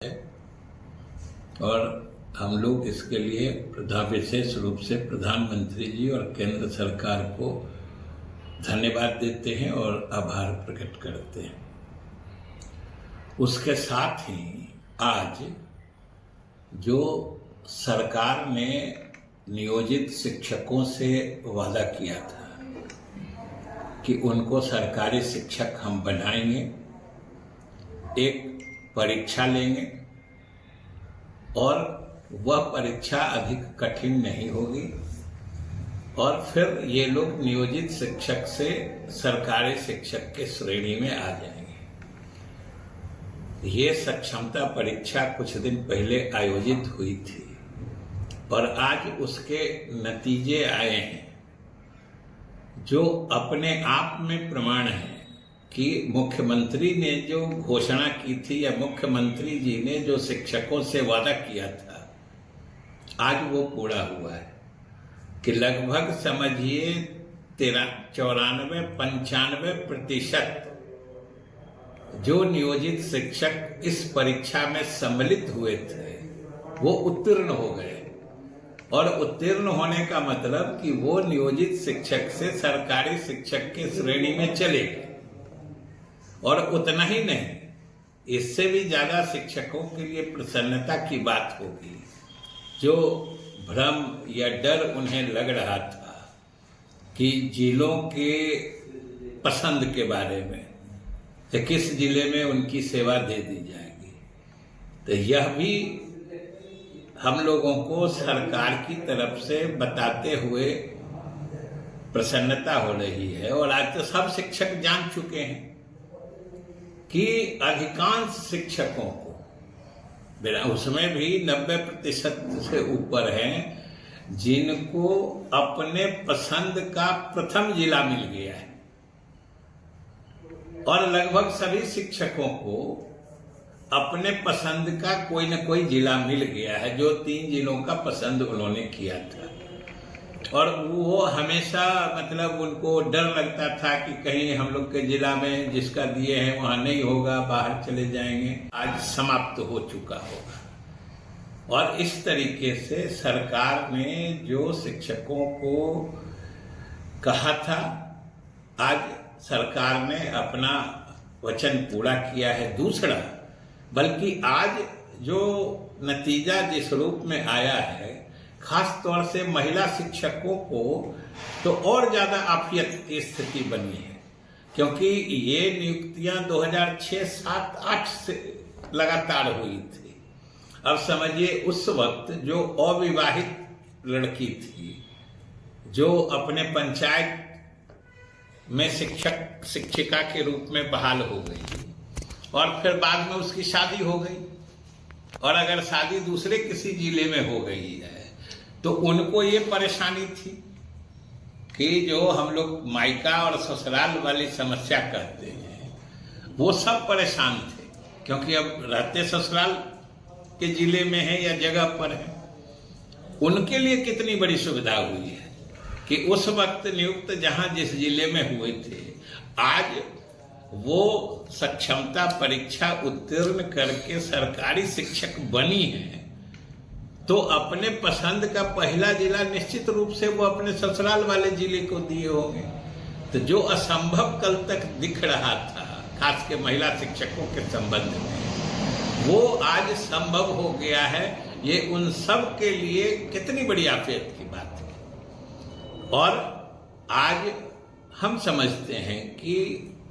है और हम लोग इसके लिए विशेष रूप से प्रधानमंत्री जी और केंद्र सरकार को धन्यवाद देते हैं और आभार प्रकट करते हैं। उसके साथ ही आज जो सरकार ने नियोजित शिक्षकों से वादा किया था कि उनको सरकारी शिक्षक हम बनाएंगे, एक परीक्षा लेंगे और वह परीक्षा अधिक कठिन नहीं होगी और फिर ये लोग नियोजित शिक्षक से सरकारी शिक्षक के श्रेणी में आ जाएंगे। ये सक्षमता परीक्षा कुछ दिन पहले आयोजित हुई थी और आज उसके नतीजे आए हैं जो अपने आप में प्रमाण है कि मुख्यमंत्री ने जो घोषणा की थी या मुख्यमंत्री जी ने जो शिक्षकों से वादा किया था आज वो पूरा हुआ है कि लगभग समझिए 94-95% जो नियोजित शिक्षक इस परीक्षा में सम्मिलित हुए थे वो उत्तीर्ण हो गए। और उत्तीर्ण होने का मतलब कि वो नियोजित शिक्षक से सरकारी शिक्षक के श्रेणी में चले गए। और उतना ही नहीं, इससे भी ज्यादा शिक्षकों के लिए प्रसन्नता की बात होगी। जो भ्रम या डर उन्हें लग रहा था कि जिलों के पसंद के बारे में कि किस जिले में उनकी सेवा दे दी जाएगी, तो यह भी हम लोगों को सरकार की तरफ से बताते हुए प्रसन्नता हो रही है। और आज तो सब शिक्षक जान चुके हैं कि अधिकांश शिक्षकों को, उसमें भी 90% से ऊपर हैं जिनको अपने पसंद का प्रथम जिला मिल गया है और लगभग सभी शिक्षकों को अपने पसंद का कोई न कोई जिला मिल गया है जो 3 जिलों का पसंद उन्होंने किया था। और वो हमेशा मतलब उनको डर लगता था कि कहीं हम लोग के जिला में जिसका दिए हैं वहां नहीं होगा, बाहर चले जाएंगे। आज समाप्त हो चुका होगा। और इस तरीके से सरकार ने जो शिक्षकों को कहा था, आज सरकार ने अपना वचन पूरा किया है। दूसरा, बल्कि आज जो नतीजा जिस रूप में आया है, खास तौर से महिला शिक्षकों को तो और ज्यादा आफियत की स्थिति बनी है, क्योंकि ये नियुक्तियां 2006, 7, 8 से लगातार हुई थी। अब समझिए उस वक्त जो अविवाहित लड़की थी जो अपने पंचायत में शिक्षक शिक्षिका के रूप में बहाल हो गई और फिर बाद में उसकी शादी हो गई, और अगर शादी दूसरे किसी जिले में हो गई है तो उनको ये परेशानी थी कि जो हम लोग मायका और ससुराल वाली समस्या कहते हैं, वो सब परेशान थे क्योंकि अब रहते ससुराल के जिले में है या जगह पर है। उनके लिए कितनी बड़ी सुविधा हुई है कि उस वक्त नियुक्त जहां जिस जिले में हुए थे, आज वो सक्षमता परीक्षा उत्तीर्ण करके सरकारी शिक्षक बनी है तो अपने पसंद का पहला जिला निश्चित रूप से वो अपने ससुराल वाले जिले को दिए होंगे। तो जो असंभव कल तक दिख रहा था खास के महिला शिक्षकों के संबंध में, वो आज संभव हो गया है। ये उन सब के लिए कितनी बड़ी आफियत की बात है। और आज हम समझते हैं कि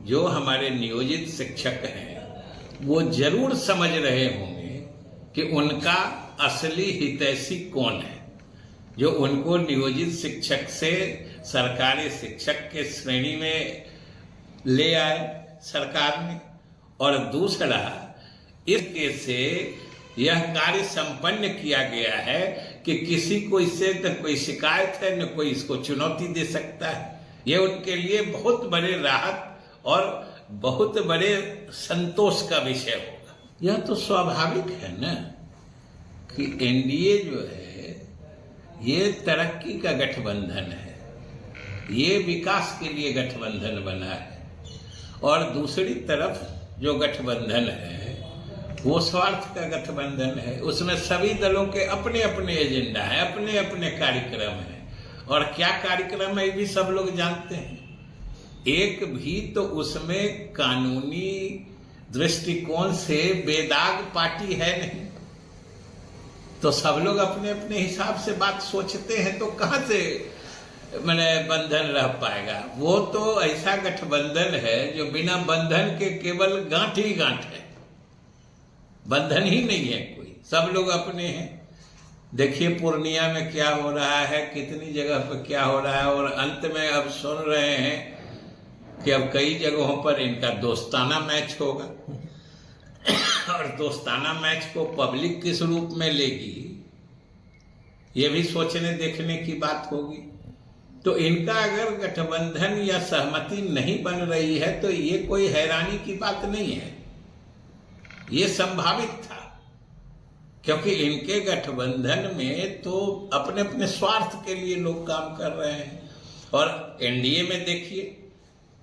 जो हमारे नियोजित शिक्षक हैं वो जरूर समझ रहे होंगे कि उनका असली हितैषी कौन है, जो उनको नियोजित शिक्षक से सरकारी शिक्षक के श्रेणी में ले आए सरकार ने। और दूसरा, इसके से यह कार्य संपन्न किया गया है कि किसी को इससे न कोई शिकायत है न कोई इसको चुनौती दे सकता है। ये उनके लिए बहुत बड़े राहत और बहुत बड़े संतोष का विषय होगा। यह तो स्वाभाविक है ना कि एनडीए जो है ये तरक्की का गठबंधन है, ये विकास के लिए गठबंधन बना है। और दूसरी तरफ जो गठबंधन है वो स्वार्थ का गठबंधन है। उसमें सभी दलों के अपने अपने एजेंडा है, अपने अपने कार्यक्रम है, और क्या कार्यक्रम है ये भी सब लोग जानते हैं। एक भी तो उसमें कानूनी दृष्टिकोण से बेदाग पार्टी है नहीं। तो सब लोग अपने अपने हिसाब से बात सोचते हैं, तो कहां से मैंने बंधन रह पाएगा। वो तो ऐसा गठबंधन है जो बिना बंधन के केवल गांठ ही गांठ है, बंधन ही नहीं है कोई, सब लोग अपने हैं। देखिए पूर्णिया में क्या हो रहा है, कितनी जगह पर क्या हो रहा है, और अंत में अब सुन रहे हैं कि अब कई जगहों पर इनका दोस्ताना मैच होगा। और दोस्ताना मैच को पब्लिक किस रूप में लेगी, ये भी सोचने देखने की बात होगी। तो इनका अगर गठबंधन या सहमति नहीं बन रही है तो ये कोई हैरानी की बात नहीं है, ये संभावित था, क्योंकि इनके गठबंधन में तो अपने अपने स्वार्थ के लिए लोग काम कर रहे हैं। और एनडीए में देखिए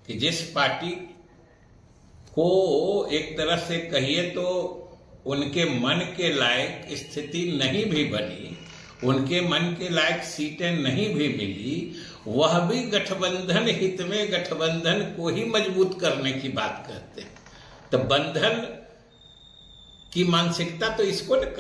कि जिस पार्टी को एक तरह से कहिए तो उनके मन के लायक स्थिति नहीं भी बनी, उनके मन के लायक सीटें नहीं भी मिली, वह भी गठबंधन हित में गठबंधन को ही मजबूत करने की बात करते हैं। तो बंधन की मानसिकता तो इसको